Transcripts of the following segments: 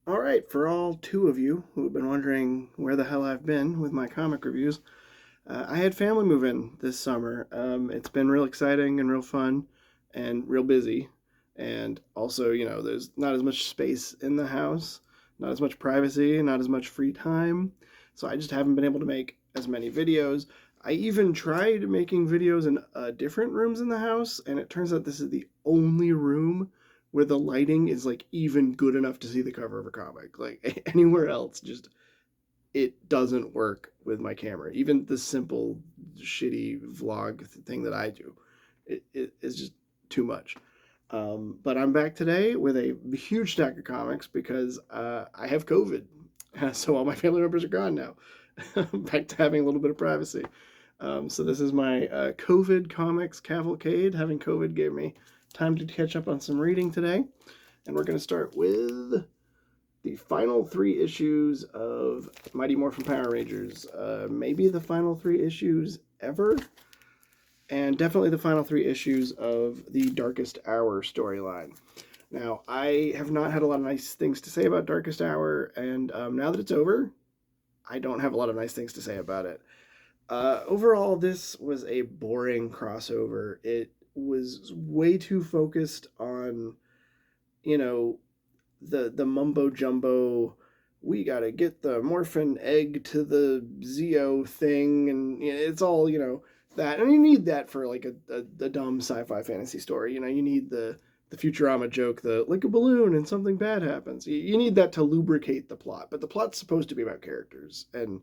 All right, for all two of you who have been wondering where the hell I've been with my comic reviews, I had family move in this summer. It's been real exciting and real fun and real busy. And also, there's not as much space in the house, not as much privacy, not as much free time. So I just haven't been able to make as many videos. I even tried making videos in different rooms in the house, and it turns out this is the only room where the lighting is like even good enough to see the cover of a comic. Like anywhere else, just it doesn't work with my camera. Even the simple, shitty vlog thing that I do, it is just too much. But I'm back today with a huge stack of comics because I have COVID. So all my family members are gone now. Back to having a little bit of privacy. So this is my COVID comics cavalcade. Having COVID gave me time to catch up on some reading today. And we're going to start with the final three issues of Mighty Morphin Power Rangers. Maybe the final three issues ever, and definitely the final three issues of the Darkest Hour storyline. Now, I have not had a lot of nice things to say about Darkest Hour, and now that it's over, I don't have a lot of nice things to say about it. Overall, this was a boring crossover. It was way too focused on, you know, the mumbo jumbo. We gotta get the morphin egg to the Zeo thing, and it's all that, and you need that for like a dumb sci-fi fantasy story. You need the Futurama joke, the like a balloon and something bad happens. You need that to lubricate the plot, but the plot's supposed to be about characters and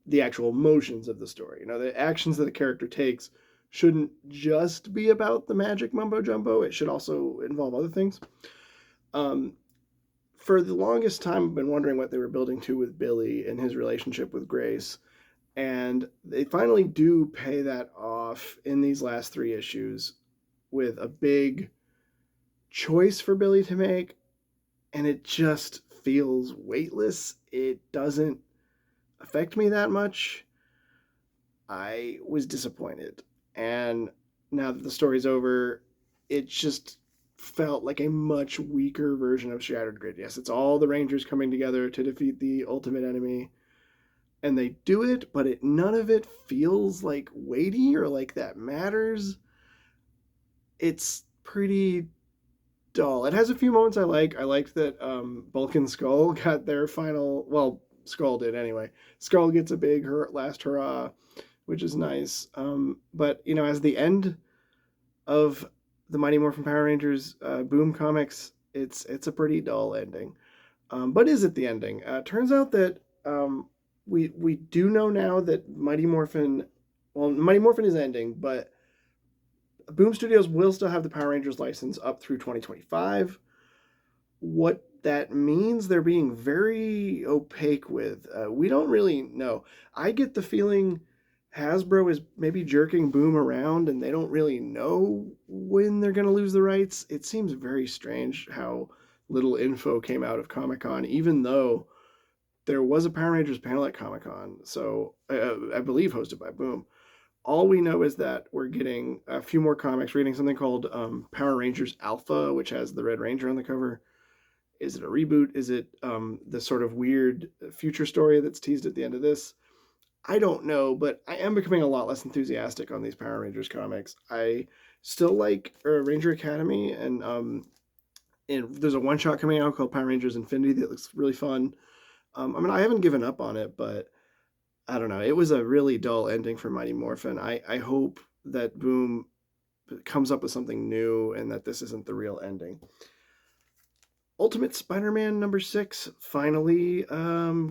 the actual motions of the story. The actions that a character takes shouldn't just be about the magic mumbo jumbo. It should also involve other things. Um, for the longest time, I've been wondering what they were building to with Billy and his relationship with Grace. And they finally do pay that off in these last three issues with a big choice for Billy to make. And it just feels weightless. It doesn't affect me that much. I was disappointed. And now that the story's over, it just felt like a much weaker version of Shattered Grid. Yes, it's all the Rangers coming together to defeat the ultimate enemy, and they do it, but none of it feels like weighty or like that matters. It's pretty dull. It has a few moments I like. I liked that Bulk and Skull got their final. Well, Skull did anyway. Skull gets a big last hurrah, which is nice. But as the end of the Mighty Morphin Power Rangers Boom comics, it's a pretty dull ending. But is it the ending? Turns out that we do know now that Mighty Morphin is ending, but Boom Studios will still have the Power Rangers license up through 2025. What that means they're being very opaque with. We don't really know. I get the feeling Hasbro is maybe jerking Boom around and they don't really know when they're going to lose the rights. It seems very strange how little info came out of Comic Con, even though there was a Power Rangers panel at Comic Con, so I believe hosted by Boom. All we know is that we're getting a few more comics, reading something called Power Rangers Alpha, which has the Red Ranger on the cover. Is it a reboot? Is it the sort of weird future story that's teased at the end of this? I don't know, but I am becoming a lot less enthusiastic on these Power Rangers comics. I still like Ranger Academy, and there's a one shot coming out called Power Rangers Infinity that looks really fun. I mean, I haven't given up on it, but I don't know. It was a really dull ending for Mighty Morphin. I hope that Boom comes up with something new and that this isn't the real ending. Ultimate Spider-Man #6 finally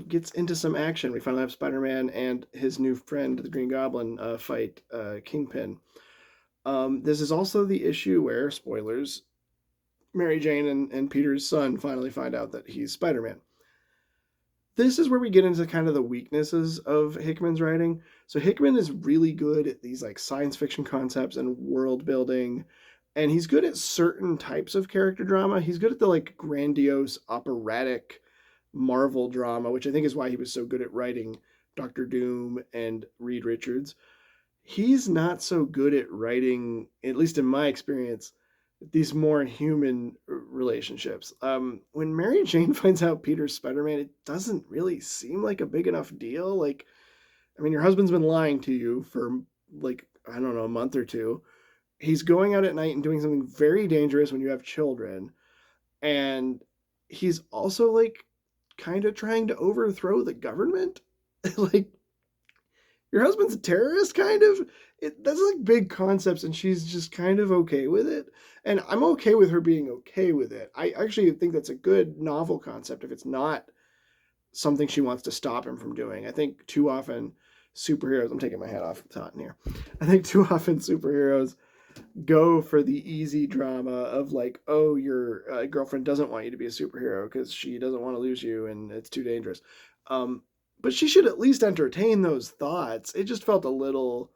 gets into some action. We finally have Spider-Man and his new friend, the Green Goblin, fight Kingpin. This is also the issue where, spoilers, Mary Jane and Peter's son finally find out that he's Spider-Man. This is where we get into kind of the weaknesses of Hickman's writing. So Hickman is really good at these like science fiction concepts and world building, and he's good at certain types of character drama. He's good at the like grandiose operatic Marvel drama, which I think is why he was so good at writing Doctor Doom and Reed Richards. He's not so good at writing, at least in my experience, these more human relationships. When Mary Jane finds out Peter's Spider-Man, it doesn't really seem like a big enough deal. Like, I mean, your husband's been lying to you for like, I don't know, a month or two. He's going out at night and doing something very dangerous when you have children. And he's also like kind of trying to overthrow the government. Like, your husband's a terrorist, kind of. That's like big concepts, and she's just kind of okay with it. And I'm okay with her being okay with it. I actually think that's a good novel concept if it's not something she wants to stop him from doing. I think too often superheroes, I'm taking my hat off, it's hot in here. I think too often superheroes go for the easy drama of like, oh, your girlfriend doesn't want you to be a superhero because she doesn't want to lose you and it's too dangerous. Um, but she should at least entertain those thoughts. It just felt a little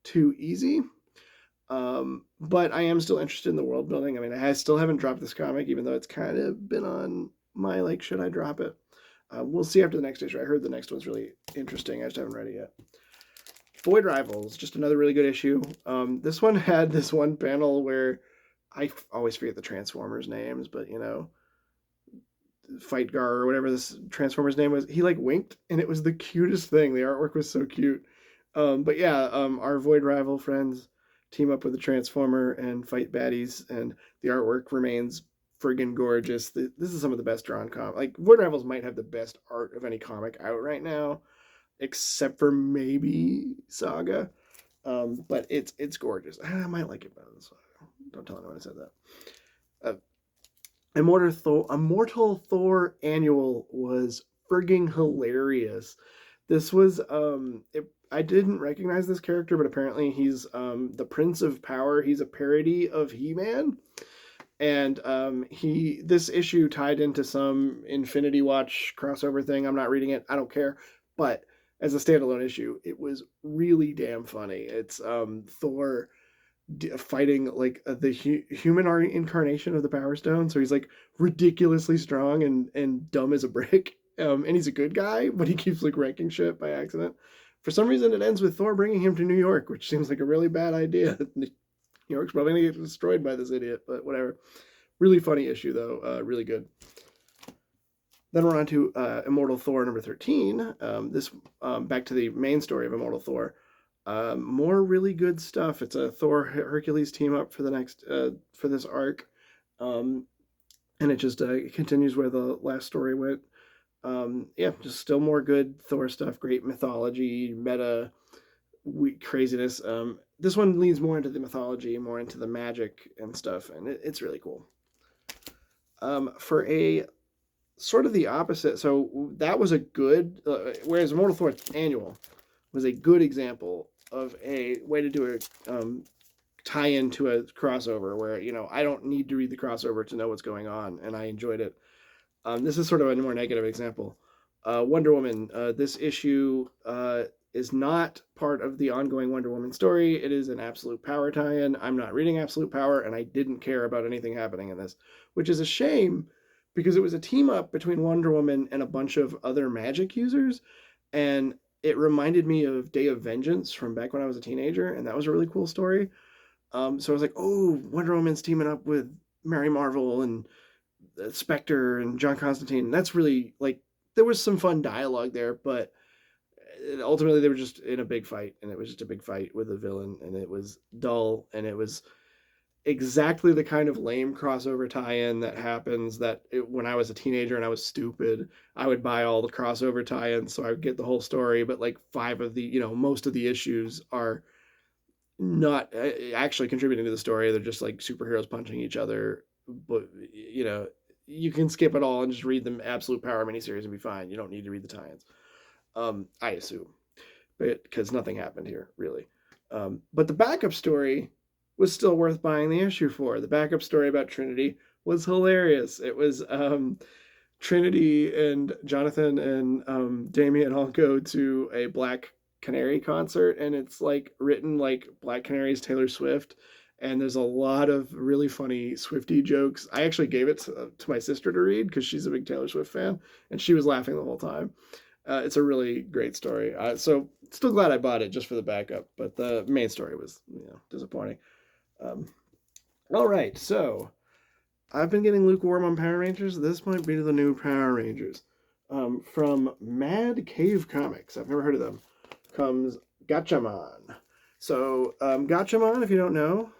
too easy. But I am still interested in the world building. I mean, I still haven't dropped this comic, even though it's kind of been on my like, should I drop it? We'll see after the next issue. I heard the next one's really interesting. I just haven't read it yet. Void Rivals, just another really good issue. This one had this one panel where I always forget the Transformers names, but you know, Fight Gar or whatever this Transformers name was, he like winked, and it was the cutest thing. The artwork was so cute. But yeah, our Void Rival friends team up with the Transformer and fight baddies, and the artwork remains friggin' gorgeous. This is some of the best drawn comic. Like Void Rivals might have the best art of any comic out right now, except for maybe Saga. But it's gorgeous. I might like it better than Saga. Don't tell anyone I said that. Uh, Immortal Thor Annual was frigging hilarious. This was I didn't recognize this character, but apparently he's the Prince of Power. He's a parody of He-Man, and he this issue tied into some Infinity Watch crossover thing. I'm not reading it. I don't care, but as a standalone issue, it was really damn funny. It's Thor fighting like the human incarnation of the Power Stone. So he's like ridiculously strong and dumb as a brick. And he's a good guy, but he keeps like wrecking shit by accident. For some reason, it ends with Thor bringing him to New York, which seems like a really bad idea. New York's probably gonna get destroyed by this idiot, but whatever. Really funny issue though, really good. Then we're on to Immortal Thor number 13. This back to the main story of Immortal Thor. More really good stuff. It's a Thor Hercules team up for the next for this arc, and it just continues where the last story went. Yeah, just still more good Thor stuff. Great mythology, meta craziness. This one leans more into the mythology, more into the magic and stuff, and it's really cool. For a sort of the opposite, so that was a good. Whereas Immortal Thor Annual was a good example of a way to do a tie into a crossover where, you know, I don't need to read the crossover to know what's going on, and I enjoyed it. This is sort of a more negative example. Wonder Woman, this issue is not part of the ongoing Wonder Woman story. It is an Absolute Power tie-in. I'm not reading Absolute Power, and I didn't care about anything happening in this, which is a shame because it was a team up between Wonder Woman and a bunch of other magic users, and it reminded me of Day of Vengeance from back when I was a teenager, and that was a really cool story. So I was like, oh, Wonder Woman's teaming up with Mary Marvel and Spectre and John Constantine. And that's really like there was some fun dialogue there, but ultimately they were just in a big fight, and it was just a big fight with a villain, and it was dull, and it was exactly the kind of lame crossover tie-in that happens when I was a teenager and I was stupid, I would buy all the crossover tie-ins so I would get the whole story, but like five of the, most of the issues are not actually contributing to the story. They're just like superheroes punching each other, but you can skip it all and just read the Absolute Power miniseries and be fine. You don't need to read the tie-ins. I assume, but because nothing happened here really. But the backup story was still worth buying the issue for. The backup story about Trinity was hilarious. It was Trinity and Jonathan and Damien all go to a Black Canary concert, and it's like written like Black Canary's Taylor Swift, and there's a lot of really funny Swiftie jokes. I actually gave it to my sister to read because she's a big Taylor Swift fan, and she was laughing the whole time. It's a really great story. So still glad I bought it just for the backup, but the main story was disappointing. Um, All right, so I've been getting lukewarm on Power Rangers. This might be the new Power Rangers. From Mad Cave Comics, I've never heard of them, comes Gatchaman. So, Gatchaman, if you don't know,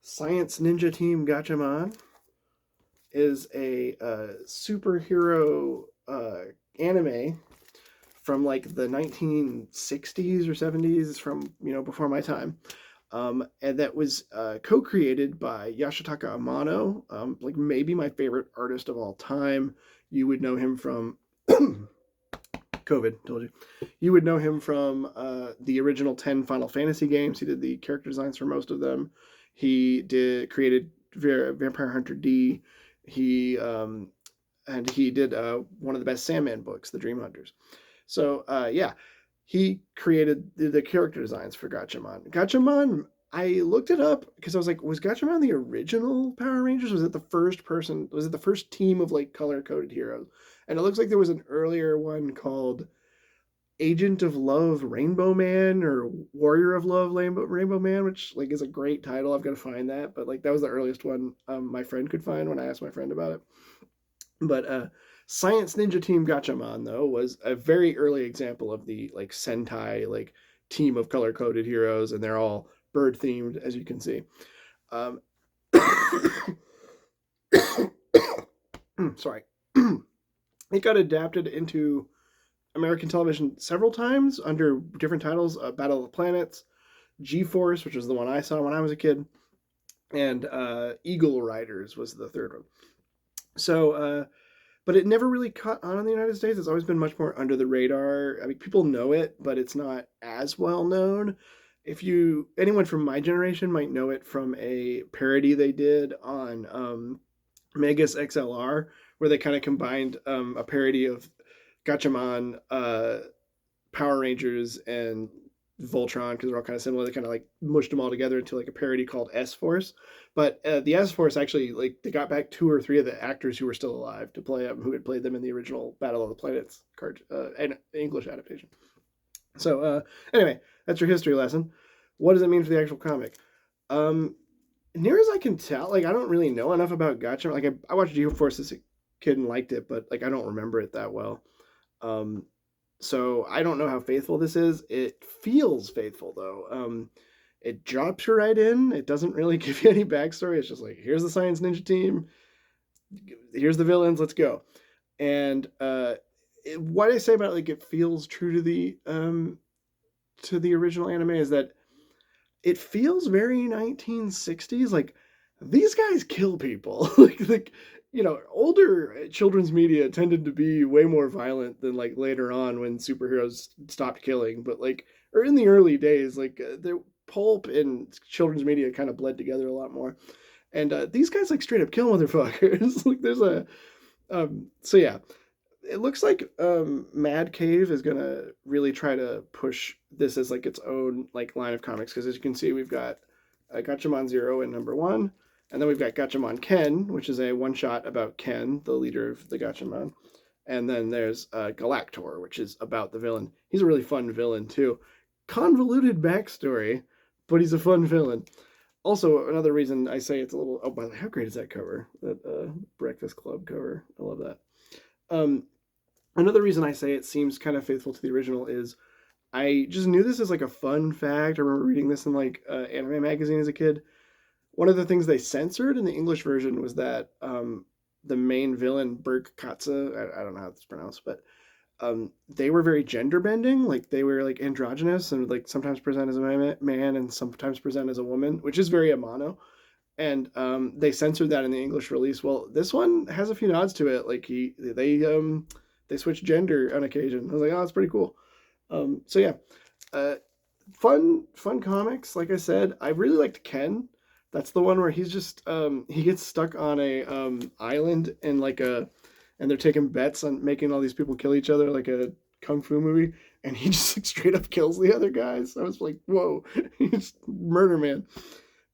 Science Ninja Team Gatchaman is a superhero anime from like the 1960s or 70s. It's from, before my time. And that was co-created by Yashitaka Amano, like maybe my favorite artist of all time. You would know him from COVID. Told you. You would know him from the original 10 Final Fantasy games. He did the character designs for most of them. He did created Vampire Hunter D. He and he did one of the best Sandman books, The Dream Hunters. So yeah, he created the character designs for Gatchaman. Gatchaman, I looked it up because I was like, was Gatchaman the original Power Rangers? Was it the first person? Was it the first team of like color coded heroes? And it looks like there was an earlier one called Agent of Love Rainbow Man or Warrior of Love Rainbow Man, which like is a great title. I've got to find that, but like that was the earliest one my friend could find when I asked my friend about it. But Science Ninja Team Gatchaman though was a very early example of the like Sentai like team of color coded heroes, and they're all bird themed as you can see. Um, sorry, it got adapted into American television several times under different titles: Battle of the Planets, G Force, which was the one I saw when I was a kid, and Eagle Riders was the third one. So but it never really caught on in the United States. It's always been much more under the radar. I mean, people know it, but it's not as well known. If you anyone from my generation might know it from a parody they did on Megas XLR, where they kind of combined a parody of Gatchaman, Power Rangers, and Voltron because they're all kind of similar. They kind of like mushed them all together into like a parody called S Force. But the S Force actually like they got back two or three of the actors who were still alive to play them, who had played them in the original Battle of the Planets card and English adaptation. So anyway, that's your history lesson. What does it mean for the actual comic? Um, Near as I can tell, like I don't really know enough about Gotcha. Like I watched G Force as a kid and liked it, but like I don't remember it that well. Um, so I don't know how faithful this is. It feels faithful though. It drops you right in. It doesn't really give you any backstory. It's just like here's the Science Ninja Team, here's the villains, let's go. And what I say about like it feels true to the original anime is that it feels very 1960s. Like these guys kill people. like older children's media tended to be way more violent than like later on when superheroes stopped killing. But like or in the early days, like the pulp and children's media kind of bled together a lot more. And these guys like straight up kill motherfuckers. like there's a so yeah, it looks like Mad Cave is gonna really try to push this as like its own like line of comics because as you can see we've got Gatchaman Zero in number one, and then we've got Gatchaman Ken, which is a one shot about Ken, the leader of the Gatchaman, and then there's Galactor, which is about the villain. He's a really fun villain too, convoluted backstory, but he's a fun villain. Also, another reason I say it's a little. Oh, by the way, how great is that cover? That Breakfast Club cover. I love that. Um, Another reason I say it seems kind of faithful to the original is I just knew this as like a fun fact. I remember reading this in like anime magazine as a kid. One of the things they censored in the English version was that the main villain Berk Katza, I don't know how it's pronounced, but they were very gender bending. Like they were like androgynous and would like sometimes present as a man and sometimes present as a woman, which is very Amano. And they censored that in the English release. Well, this one has a few nods to it. Like they switch gender on occasion. I was like, oh, that's pretty cool. So yeah, uh, fun comics. Like I said, I really liked Ken. That's the one where he's just he gets stuck on a island and like a and they're taking bets on making all these people kill each other like a kung fu movie, and he just like straight up kills the other guys. I was like, whoa, he's murder man.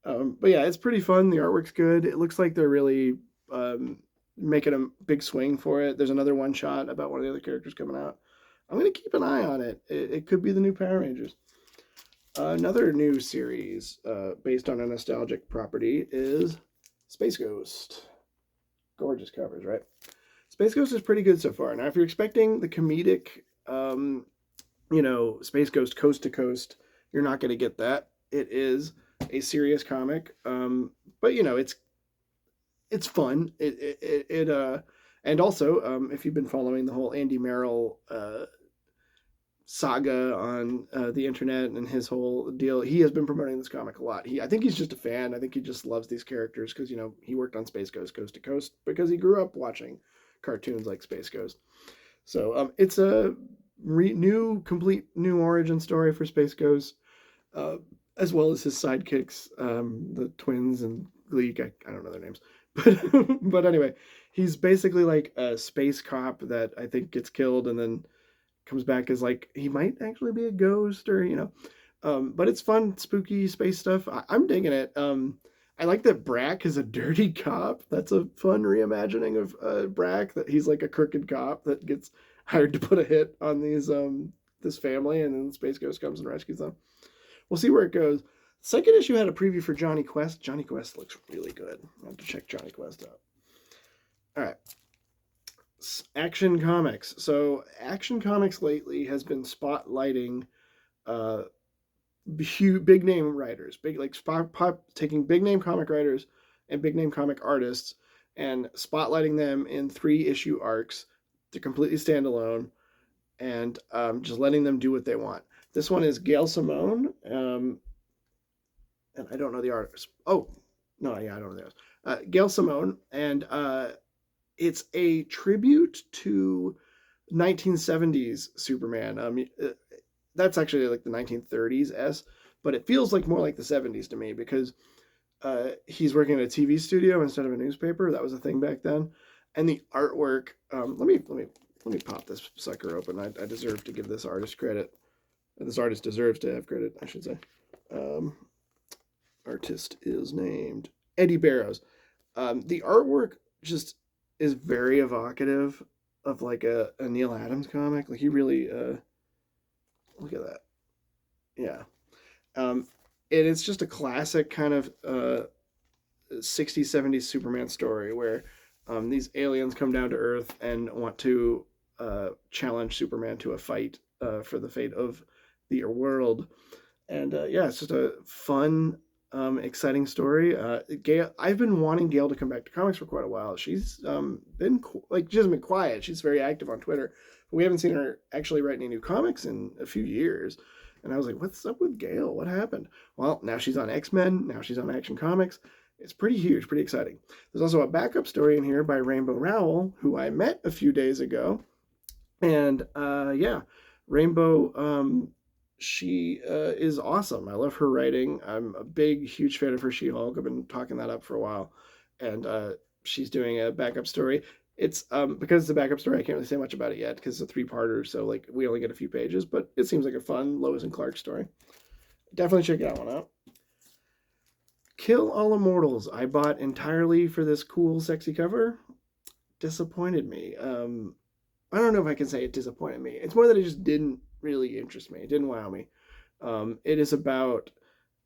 But yeah, it's pretty fun. The artwork's good. It looks like they're really making a big swing for it. There's another one shot about one of the other characters coming out. I'm gonna keep an eye on it. It could be the new Power Rangers. Another new series based on a nostalgic property is Space Ghost. Gorgeous covers, right? Space Ghost is pretty good so far. Now, if you're expecting the comedic, um, Space Ghost coast to coast, you're not going to get that. It is a serious comic, but it's fun. And also, if you've been following the whole Andy Merrill saga on the internet and his whole deal, he has been promoting this comic a lot. I think he's just a fan. I think he just loves these characters because he worked on Space Ghost Coast to Coast because he grew up watching cartoons like Space Ghost. So it's a complete new origin story for Space Ghost, uh, as well as his sidekicks, the twins and Gleek. I don't know their names, but anyway, he's basically like a space cop that I think gets killed and then comes back as like he might actually be a ghost or. But it's fun, spooky space stuff. I'm digging it. I like that Brack is a dirty cop. That's a fun reimagining of Brack. That he's like a crooked cop that gets hired to put a hit on this family, and then Space Ghost comes and rescues them. We'll see where it goes. Second issue had a preview for Johnny Quest. Johnny Quest looks really good. I have to check Johnny Quest out. All right. Action Comics. So Action Comics lately has been spotlighting uh, big name writers, big like taking big name comic writers and big name comic artists and spotlighting them in 3 issue arcs to completely stand alone and just letting them do what they want. This one is Gail Simone, and I don't know the artist. Oh, no, yeah, I don't know the artist. Gail Simone, and it's a tribute to 1970s Superman. That's actually like the 1930s s, but it feels like more like the 70s to me because he's working at a TV studio instead of a newspaper. That was a thing back then, and the artwork. Let me pop this sucker open. I deserve to give this artist credit. This artist deserves to have credit, I should say. Um, Artist is named Eddie Barrows. The artwork just is very evocative of like a Neil Adams comic. Like he really look at that. Yeah. Um, and it's just a classic kind of 60s, 70s Superman story where these aliens come down to Earth and want to challenge Superman to a fight for the fate of the world. And yeah, it's just a fun, exciting story. Gail, I've been wanting Gail to come back to comics for quite a while. She's been she hasn't been quiet. She's very active on Twitter, but we haven't seen her actually write any new comics in a few years. And I was like, what's up with Gail? What happened? Well, now she's on X-Men. Now she's on Action Comics. It's pretty huge, pretty exciting. There's also a backup story in here by Rainbow Rowell, who I met a few days ago. And yeah, Rainbow, she is awesome. I love her writing. I'm a big, huge fan of her She-Hulk. I've been talking that up for a while. And she's doing a backup story. It's because it's a backup story, I can't really say much about it yet because it's a 3-parter, so like we only get a few pages, but it seems like a fun Lois and Clark story. Definitely check that one out. Kill All Immortals. I bought entirely for this cool, sexy cover. Disappointed me. I don't know if I can say it disappointed me. It's more that it just didn't really interest me. It didn't wow me. It is about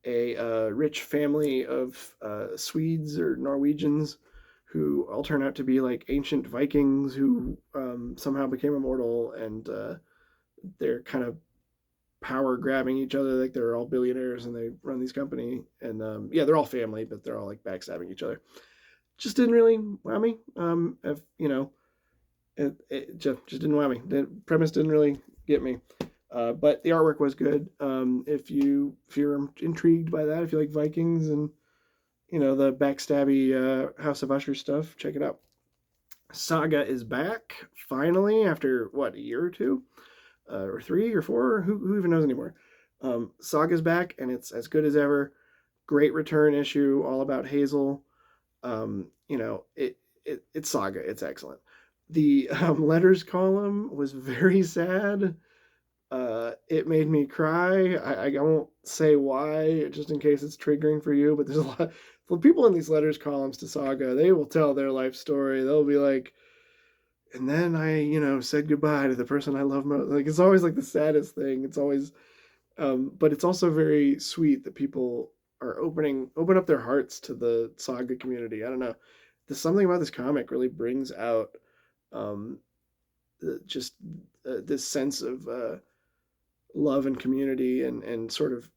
a rich family of Swedes or Norwegians who all turn out to be like ancient Vikings who somehow became immortal, and they're kind of power grabbing each other. Like they're all billionaires and they run these company, and yeah, they're all family, but they're all like backstabbing each other. Just didn't really wow me. If it just didn't wow me. The premise didn't really get me. But the artwork was good. If you're intrigued by that, if you like Vikings and the backstabby House of Usher stuff, check it out. Saga is back finally after what, a year or two, or 3 or 4? Who even knows anymore? Saga's back and it's as good as ever. Great return issue, all about Hazel. It's Saga. It's excellent. The letters column was very sad. It made me cry. I won't say why, just in case it's triggering for you, but there's a lot for people in these letters columns to Saga. They will tell their life story. They'll be like, and then I, said goodbye to the person I love most. Like it's always like the saddest thing. It's always But it's also very sweet that people are open up their hearts to the saga community. I don't know. There's something about this comic really brings out um, just this sense of love and community and sort of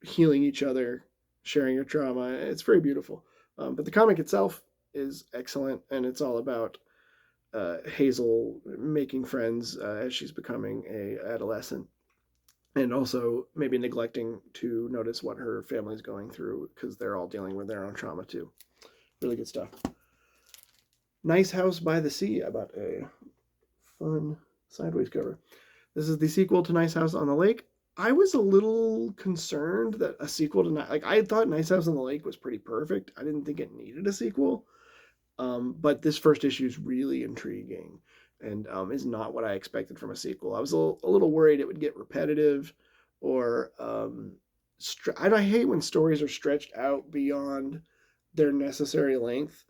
healing each other, sharing your trauma. It's very beautiful. But the comic itself is excellent, and it's all about Hazel making friends as she's becoming a adolescent, and also maybe neglecting to notice what her family's going through because they're all dealing with their own trauma too. Really good stuff. Nice House by the Sea. I bought a fun sideways cover. This is the sequel to Nice House on the Lake. I was a little concerned that a sequel to like I thought Nice House on the Lake was pretty perfect. I didn't think it needed a sequel. But this first issue is really intriguing and is not what I expected from a sequel. I was a little worried it would get repetitive or I hate when stories are stretched out beyond their necessary length.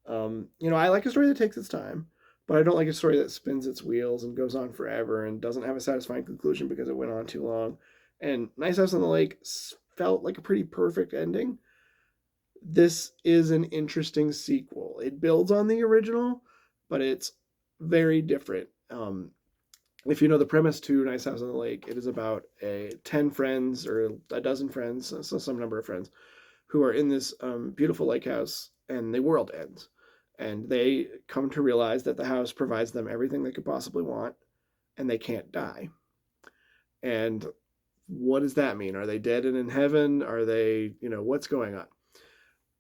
I like a story that takes its time, but I don't like a story that spins its wheels and goes on forever and doesn't have a satisfying conclusion because it went on too long. And Nice House on the Lake felt like a pretty perfect ending. This is an interesting sequel. It builds on the original, but it's very different. If you know the premise to Nice House on the Lake, it is about 10 friends or a dozen friends, so some number of friends, who are in this beautiful lake house, and the world ends. And they come to realize that the house provides them everything they could possibly want, and they can't die. And what does that mean? Are they dead and in heaven? Are they, what's going on?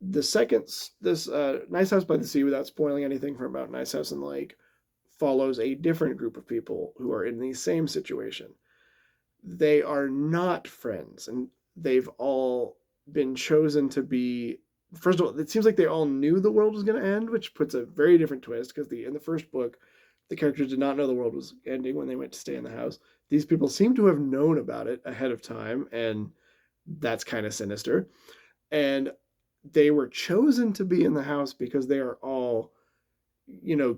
The second, this Nice House by the Sea, without spoiling anything from about Nice House on the Lake, follows a different group of people who are in the same situation. They are not friends, and they've all been chosen to be. First of all, it seems like they all knew the world was going to end, which puts a very different twist because in the first book, the characters did not know the world was ending when they went to stay in the house. These people seem to have known about it ahead of time, and that's kind of sinister. And they were chosen to be in the house because they are all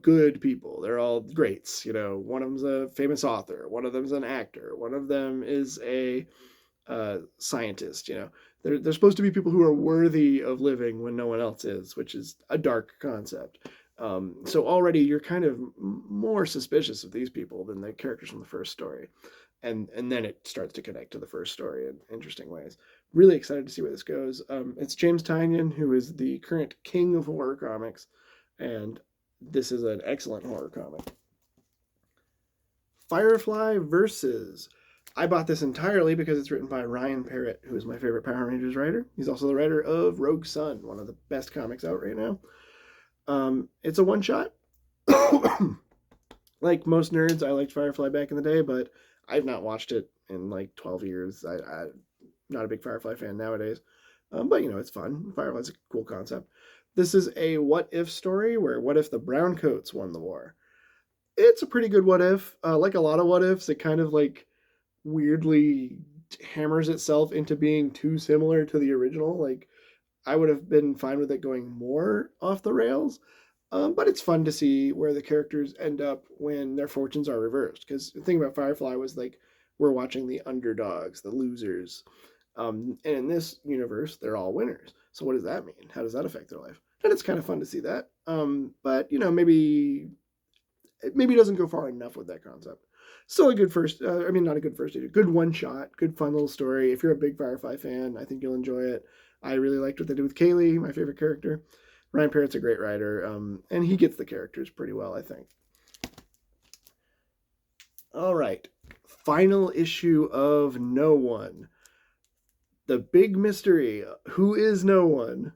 good people. They're all greats. One of them's a famous author, one of them's an actor, one of them is a scientist. They're supposed to be people who are worthy of living when no one else is, which is a dark concept. So already you're kind of more suspicious of these people than the characters from the first story. And then it starts to connect to the first story in interesting ways. Really excited to see where this goes. It's James Tynion, who is the current king of horror comics, and this is an excellent horror comic. Firefly Versus. I bought this entirely because it's written by Ryan Parrott, who is my favorite Power Rangers writer. He's also the writer of Rogue Sun, one of the best comics out right now. It's a one-shot. Like most nerds, I liked Firefly back in the day, but I've not watched it in like 12 years. I'm not a big Firefly fan nowadays. But, it's fun. Firefly's a cool concept. This is a what-if story where what if the Browncoats won the war? It's a pretty good what-if. Like a lot of what-ifs, it kind of like weirdly hammers itself into being too similar to the original. Like, I would have been fine with it going more off the rails. But it's fun to see where the characters end up when their fortunes are reversed. Because the thing about Firefly was like we're watching the underdogs, the losers. And in this universe, they're all winners. So what does that mean? How does that affect their life? And it's kind of fun to see that. But maybe it doesn't go far enough with that concept. Still a good first. Not a good first issue. Good one shot. Good fun little story. If you're a big Firefly fan, I think you'll enjoy it. I really liked what they did with Kaylee, my favorite character. Ryan Parrott's a great writer, and he gets the characters pretty well, I think. All right. Final issue of No One. The big mystery, who is No One,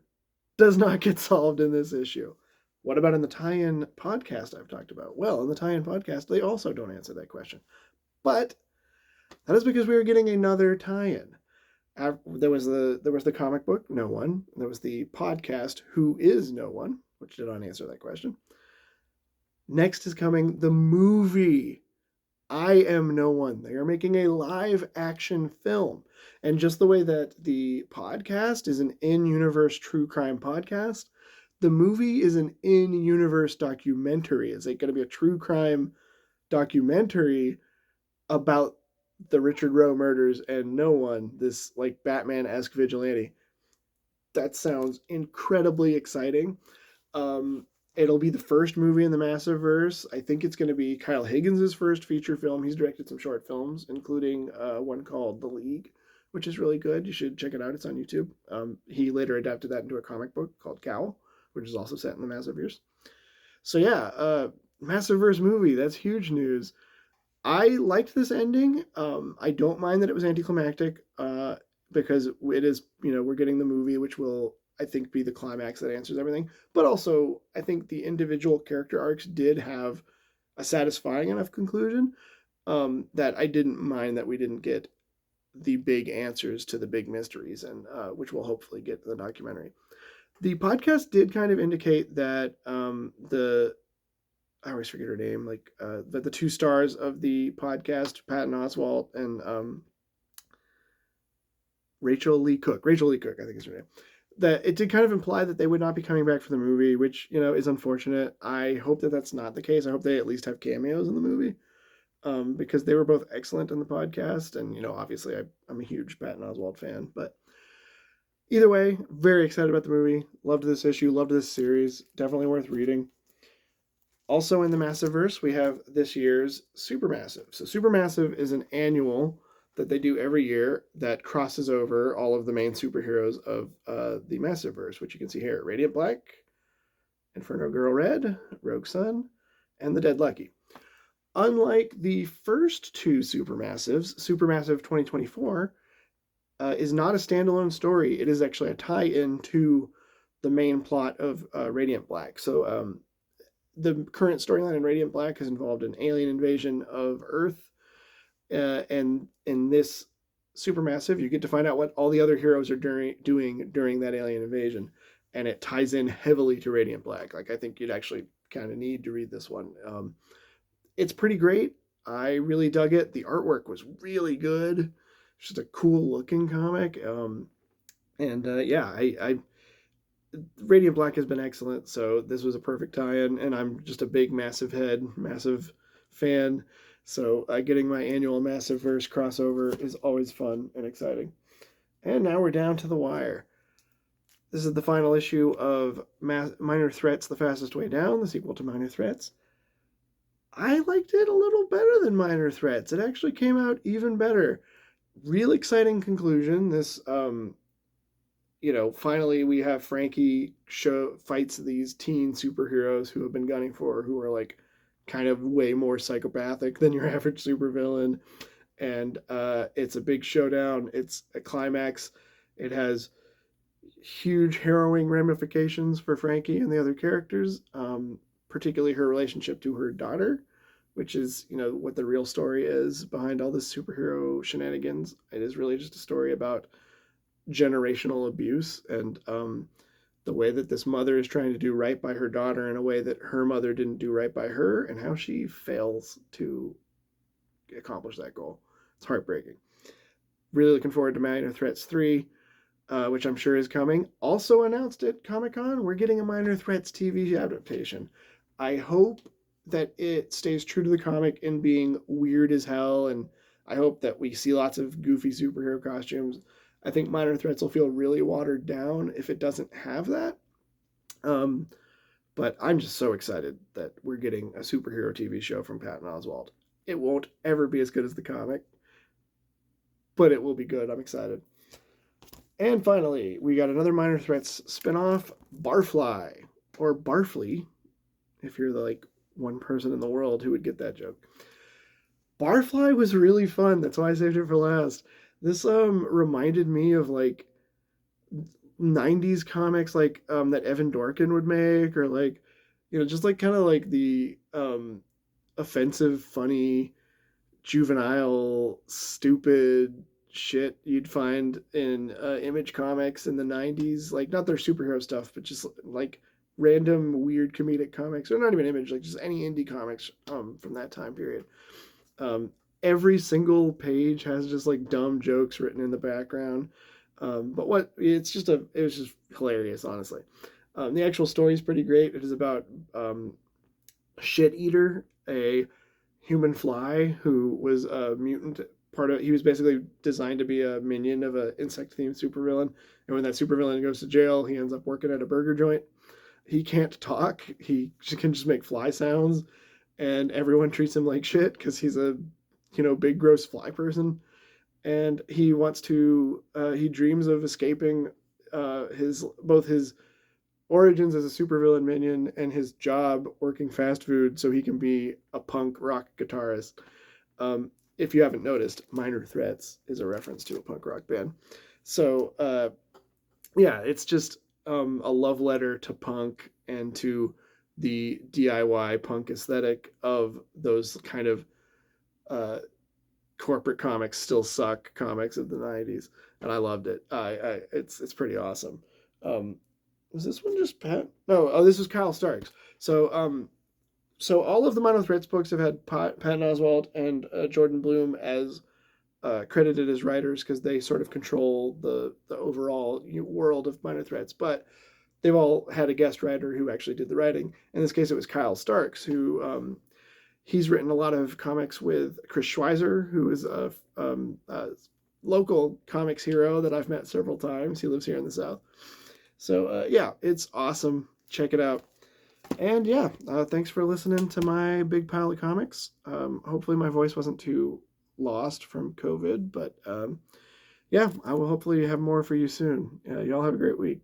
does not get solved in this issue. What about in the tie-in podcast I've talked about? Well, in the tie-in podcast, they also don't answer that question. But that is because we are getting another tie-in. There was the comic book, No One. There was the podcast, Who is No One, which did not answer that question. Next is coming the movie, I Am No One. They are making a live action film. And just the way that the podcast is an in-universe true crime podcast, the movie is an in-universe documentary. It's like going to be a true crime documentary about the Richard Rowe murders and no one, this like Batman-esque vigilante. That sounds incredibly exciting. Um, it'll be the first movie in the Massive-verse. I think it's going to be Kyle Higgins' first feature film. He's directed some short films, including one called The League, which is really good. You should check it out. It's on YouTube. He later adapted that into a comic book called Cowl, which is also set in the Massive-verse. So yeah, Massive-verse movie. That's huge news. I liked this ending. I don't mind that it was anticlimactic because it is, we're getting the movie, which will, I think, be the climax that answers everything. But also, I think the individual character arcs did have a satisfying enough conclusion that I didn't mind that we didn't get the big answers to the big mysteries, and which we'll hopefully get in the documentary. The podcast did kind of indicate that the I always forget her name, like the two stars of the podcast, Patton Oswalt and Rachel Lee Cook, I think is her name. That it did kind of imply that they would not be coming back for the movie, which is unfortunate. I hope that that's not the case. I hope they at least have cameos in the movie, because they were both excellent in the podcast, and obviously I'm a huge Patton Oswalt fan. But either way, very excited about the movie. Loved this issue. Loved this series. Definitely worth reading. Also in the Massiverse, we have this year's Supermassive. So Supermassive is an annual that they do every year that crosses over all of the main superheroes of the Massiverse, which you can see here: Radiant Black, Inferno Girl Red, Rogue Sun, and the Dead Lucky. Unlike the first two Supermassives, Supermassive 2024 is not a standalone story. It is actually a tie-in to the main plot of Radiant Black. So the current storyline in Radiant Black has involved an alien invasion of Earth, and in this Supermassive, you get to find out what all the other heroes are doing during that alien invasion, and it ties in heavily to Radiant Black. Like, I think you'd actually kind of need to read this one. It's pretty great. I really dug it. The artwork was really good. It's just a cool looking comic. And yeah, I Radiant Black has been excellent, so this was a perfect tie-in, and I'm just a big massive fan. So getting my annual Massive-verse crossover is always fun and exciting. And now we're down to the wire. This is the final issue of Minor Threats: The Fastest Way Down, the sequel to Minor Threats. I liked it a little better than Minor Threats. It actually came out even better. Real exciting conclusion. This finally we have Frankie fights these teen superheroes who have been gunning for her, who are like kind of way more psychopathic than your average supervillain. And it's a big showdown. It's a climax. It has huge harrowing ramifications for Frankie and the other characters, particularly her relationship to her daughter, which is, what the real story is behind all this superhero shenanigans. It is really just a story about generational abuse and the way that this mother is trying to do right by her daughter in a way that her mother didn't do right by her, and how she fails to accomplish that goal. It's heartbreaking. Really looking forward to Minor Threats 3, which I'm sure is coming. Also announced at Comic-Con, we're getting a Minor Threats TV adaptation. I hope that it stays true to the comic in being weird as hell, and I hope that we see lots of goofy superhero costumes. I think Minor Threats will feel really watered down if it doesn't have that. But I'm just so excited that we're getting a superhero TV show from Patton Oswalt. It won't ever be as good as the comic, but it will be good. I'm excited. And finally, we got another Minor Threats spinoff, Barfly, or Barfly, if you're the one person in the world who would get that joke. Barfly was really fun. That's why I saved it for last. This reminded me of 90s comics that Evan Dorkin would make, or just kind of the offensive, funny, juvenile, stupid shit you'd find in Image Comics in the 90s. Not their superhero stuff, but just random weird comedic comics, or not even Image, just any indie comics from that time period. Every single page has just dumb jokes written in the background. But it was just hilarious, honestly. The actual story is pretty great. It is about Shit Eater, a human fly who was a mutant he was basically designed to be a minion of an insect themed supervillain. And when that supervillain goes to jail, he ends up working at a burger joint. He can't talk. He can just make fly sounds, and everyone treats him like shit because he's a big gross fly person. And he wants to he dreams of escaping his both his origins as a supervillain minion and his job working fast food so he can be a punk rock guitarist. If you haven't noticed, Minor Threats is a reference to a punk rock band. So yeah, it's just a love letter to punk and to the DIY punk aesthetic of those kind of uh, corporate comics still suck comics of the 90s, and I loved it. It's pretty awesome. Um, was this one just Pat? No, oh, this was Kyle Starks. So all of the Minor Threats books have had Patton Oswalt and Jordan Bloom as credited as writers because they sort of control the overall world of Minor Threats, but they've all had a guest writer who actually did the writing. In this case, it was Kyle Starks, who he's written a lot of comics with Chris Schweizer, who is a local comics hero that I've met several times. He lives here in the South. So yeah, it's awesome. Check it out. And yeah, thanks for listening to my big pile of comics. Hopefully my voice wasn't too lost from COVID, but yeah, I will hopefully have more for you soon. Y'all have a great week.